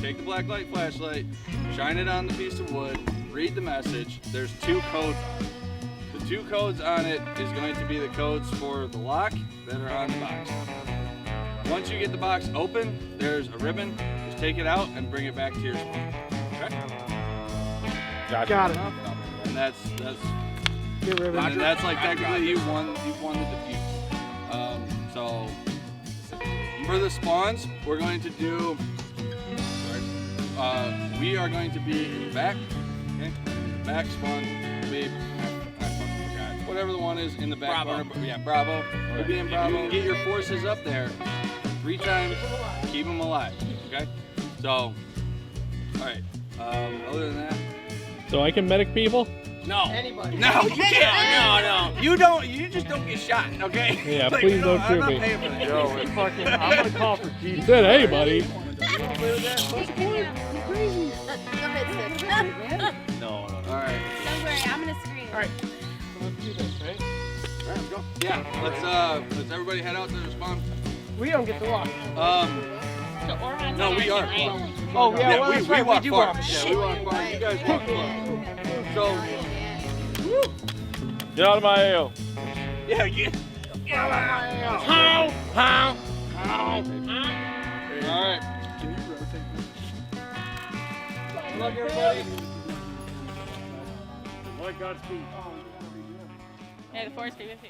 take the black light flashlight, shine it on the piece of wood, read the message. There's 2 codes on it. The 2 codes on it is going to be the codes for the lock that are on the box. Once you get the box open, there's a ribbon. Just take it out and bring it back to your spawn. Okay? Gotcha. Got it. And that's Get ribbon. and that's like technically you won the defeat. So for the spawns, we're going to do. We are going to be in the back. Okay, back spawn. Whatever the one is in the back corner. But yeah, Bravo. We'll be in Bravo. You can get your forces up there 3 times. Keep them alive. Okay. So, all right. Other than that. So I can medic people? No. Anybody. No, you can't. No. You don't. You just don't get shot. Okay. Yeah, Like, please don't shoot I'm not me. paying for that. Yo, it's fucking, I'm gonna call for You Jesus. said, hey, buddy. You don't play with that? What's the point? You crazy. No. All right. Don't worry, I'm gonna scream. All right. So let's do this, right? All right, let's go. Yeah. Let's everybody head out to the spawn. We don't get to walk. No, we are. Oh, yeah, well, that's right. We walk do far. walk. Yeah, we walk far. You guys walk far. So, Get out of my ale. yeah, yeah. How? All right. Can you rotate this? Good luck, everybody. Like Godspeed. May the force be with you.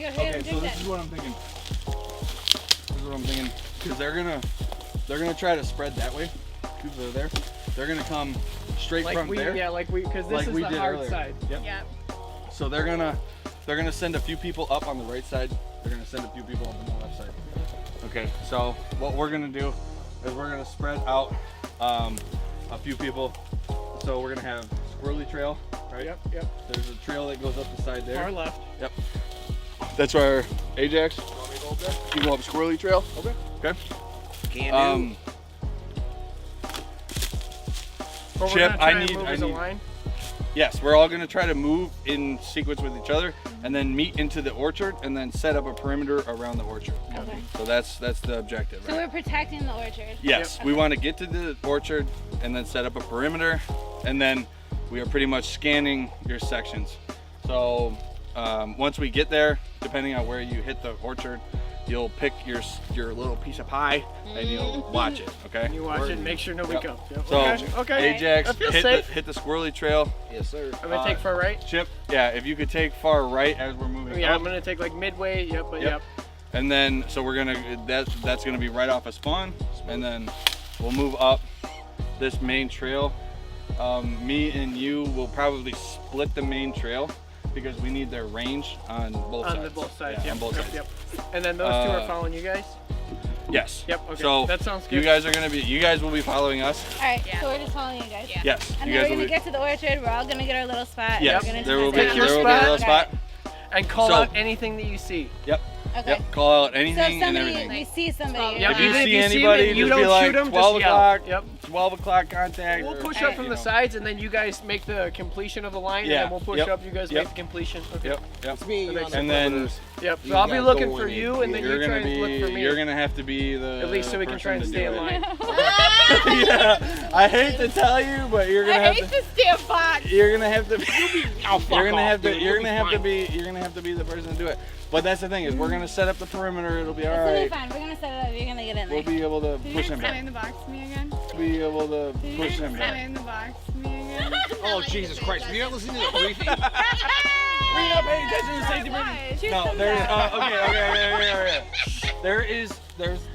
Okay, so this is what I'm thinking. Because they're gonna try to spread that way. People are there. They're gonna come straight Like from we, there. yeah, like we, because this Like is we the did hard earlier. side. Yep. Yep. So they're gonna send a few people up on the right side. They're gonna send a few people up on the left side. Okay. So what we're gonna do is we're gonna spread out a few people. So we're gonna have Squirrely Trail, right? Yep, yep. There's a trail that goes up the side there. Far left. Yep. That's our Ajax. You go up Squirrely Trail. Okay. Okay. Can do. But we're Chip, gonna try I and need- move I as a need- line. Yes, we're all gonna try to move in sequence with each other, and then meet into the orchard, and then set up a perimeter around the orchard. Okay. So that's the objective. So Right? we're protecting the orchard. Yes, we want to get to the orchard, and then set up a perimeter, and then we are pretty much scanning your sections. So once we get there, depending on where you hit the orchard, you'll pick your little piece of pie, and you'll watch it. Okay. You watch it and make sure nobody Yep. comes. Yep. So Okay. Ajax, I feel hit safe. the Squirrely Trail. Yes, sir. I'm gonna take far right. Chip, yeah, if you could take far right as we're moving Yeah, up. I'm gonna take like midway. Yep, but yep. And then, so we're gonna, that's gonna be right off of spawn. And then we'll move up this main trail. Me and you will probably split the main trail because we need their range on both sides. On the both sides. Yeah, Yep. on both yep, sides. Yep. And then those two are following you guys. Yes. Yep. Okay. So that sounds good. you guys will be following us. All right. So we're just following you guys. Yes. And you then guys we're will gonna be. get to the orchard. We're all gonna get our little spot. Yes. And we're gonna There will be. test it Pick your out. There will be a little spot. spot. and call So- out anything that you see. Yep. Okay. Yep. Call out So anything if and somebody, everything. we see somebody. Yep. If you Even if see you see 'em anybody, and you just be don't like shoot 'em, just 12 yell. o'clock. Yep. 12 o'clock contact. We'll or, push Alright. up from you the know. sides, and then you guys make the completion of the line, Yeah. and then we'll push Yep. up. You guys Yep. make the completion. Okay. Yep. Yep. It's me. And And then Yep. So You I'll be guys looking go for in you, it. and then you're you try gonna and look for be. me. You're gonna have to be the. At least so we can try and person stay to in do it. line. Yeah. I hate to tell you, but you're gonna I have hate to. this damn box. You're gonna have to. You're gonna have to. dude. You're You'll gonna be have to fine. be. You're gonna have to be the person to do it. But that's the thing is, we're gonna set up the perimeter. It'll be all It's gonna be right. fine. We're gonna set it up. You're gonna get in there. We'll be able to push him Stand back. in the box me again. Be able to push him Stand back. in the box me again. Oh, Jesus Christ. You're not listening to the briefing? We're not paying attention to the safety briefing. Shoot No, them there's. down. Okay. there's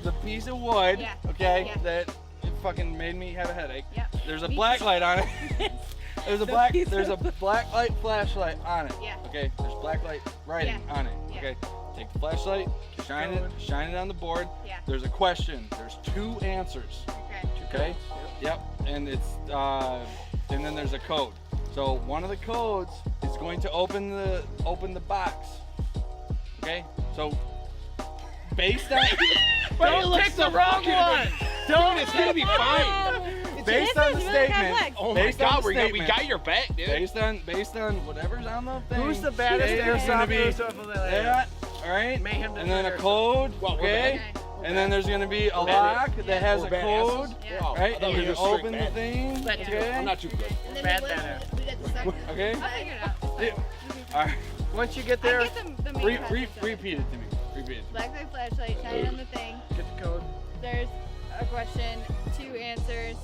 the piece of wood, Yeah. okay, Yeah. that it fucking made me have a headache. Yep. There's a black light on it. There's a black light flashlight on it. Yeah. Okay. There's black light writing on it. Yeah. Okay. Take the flashlight, shine it on the board. Yeah. There's a question. There's 2 answers. Okay. Okay. Yep. And it's and then there's a code. So one of the codes is going to open the box. Okay. So based on Don't pick the wrong one. Dude, it's gonna be fine. based on the This is really statement. complex. Oh my Based on God, the we statement. got your back, dude. Based on whatever's on the thing. Who's the baddest it's gonna airsoft be Airsoft that, all right? Mayhem And then a Airsoft. code, Well, we're okay? Okay. And then there's gonna be a We're lock badass. that has We're a badasses. code, Yeah. Oh, I right? thought And we you were just open straight the bad. thing, That too. okay? I'm not too good. And then Bad we got badass. the second. Okay? I'll figure it out. It's Yeah. fine. All right. Once you get I there, get the main concept of it. Repeat it to me. Repeat it. Black light flashlight, shine it on the thing. get the code. There's a question, 2 answers.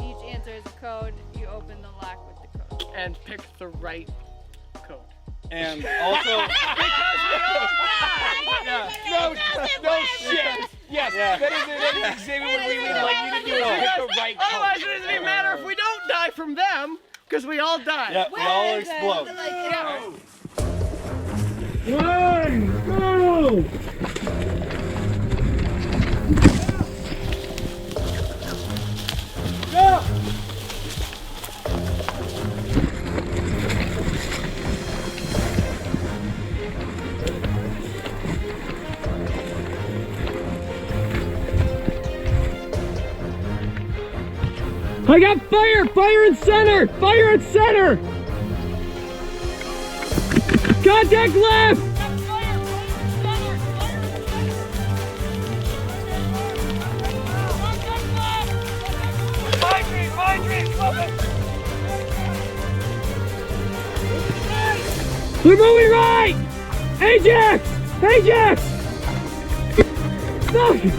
Each answer is a code. You open the lock with the code. And pick the right code. And also, No shit. Yes, Yeah. that is exactly what we would like you to do. Is pick the right Otherwise, code. it doesn't even matter if we don't die from them, because we all die. yeah, we all explode. I got fire! Fire in center! Fire in center! Contact left! We're moving right! Ajax! Ajax! Fuck!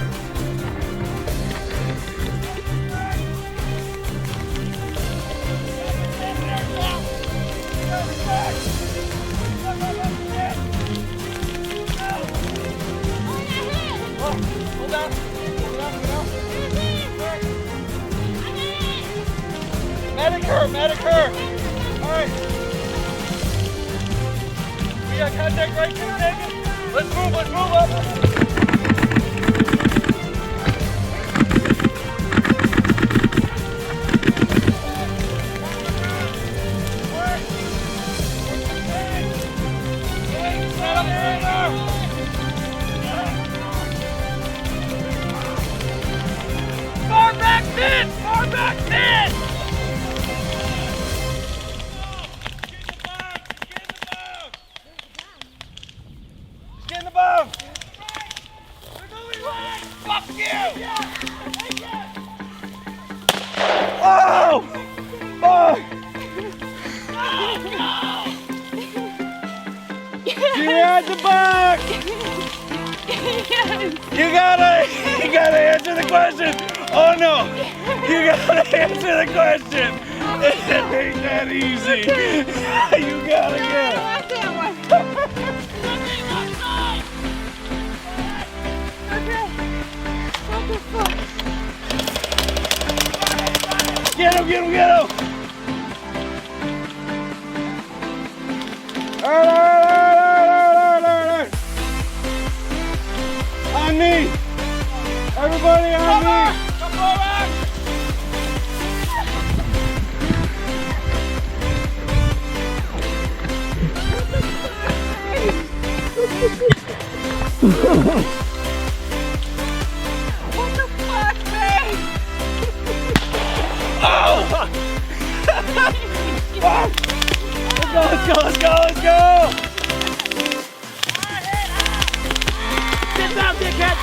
Medic her! Alright. We got contact right here, David. Let's move up. Far back pin! Far back pin! Get in the boat! We're moving right! Fuck you! Oh! Fuck! You're at the box! You gotta answer the question! Oh no! You gotta answer the question! It ain't that easy! You gotta get Get him, get him, get him! Alright. On me! Everybody on me! Come forward! Let's go! Sit down, dickhead!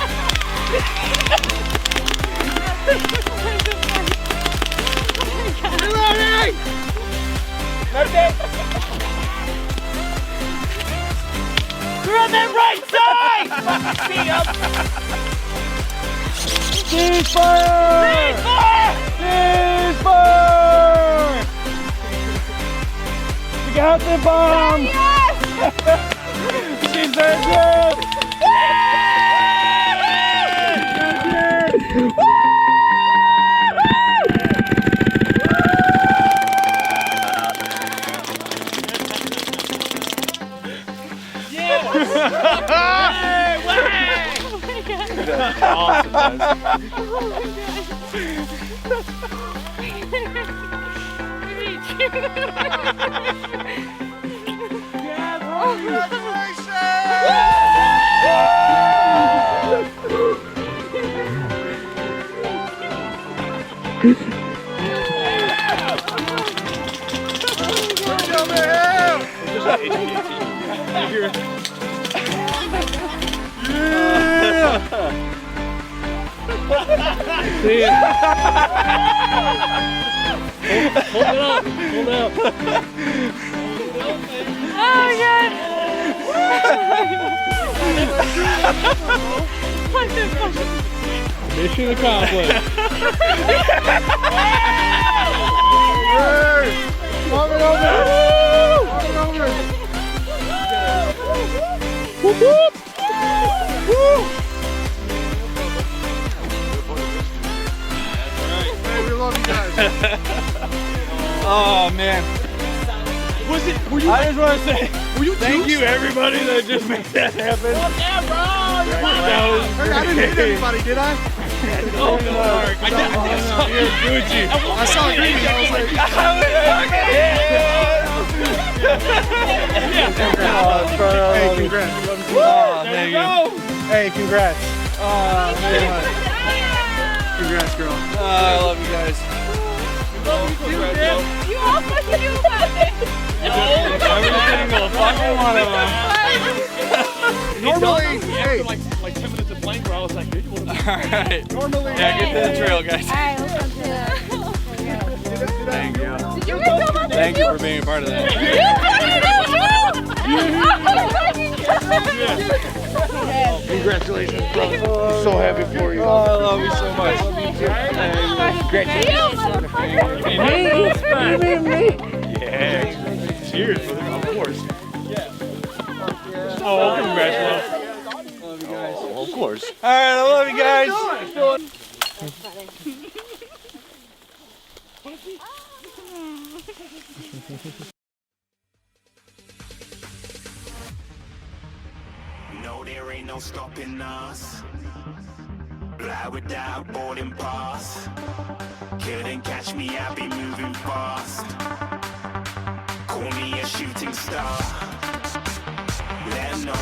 Reloading! Okay. We're on the right side! Ceasefire! Ceasefire! We got the bomb! Yes! She said yes! Awesome, guys. See it. Hold it up. Hold it up. Oh my god. Mission accomplished. Oh man. Was it? Were you? I just want to say Were you? thank you everybody that just made that happen. Yeah, bro. I didn't hit anybody, did I? Oh, Mark. I saw You're Gucci. I saw green. I was like, Hey, congrats. there you go. Hey, congrats. Congrats, girl. I love you guys. You all fucking do about it. Every single fucking one of them. Normally, after like 10 minutes of playing, bro, I was like, dude, you want to? Alright. Normally. Yeah, get to the trail, guys. Alright, let's go to Thank you. Did you guys know about this? Thank you for being a part of that. Congratulations, bro. So happy for you. Oh, I love you so much. Yeah. Cheers, brother. Of course. Yeah. Oh, congratulations. Love you guys. Oh, of course. Alright, I love you guys. No, there ain't no stopping us. Fly without boarding pass. Couldn't catch me, I be moving fast. Call me a shooting star. Let 'em know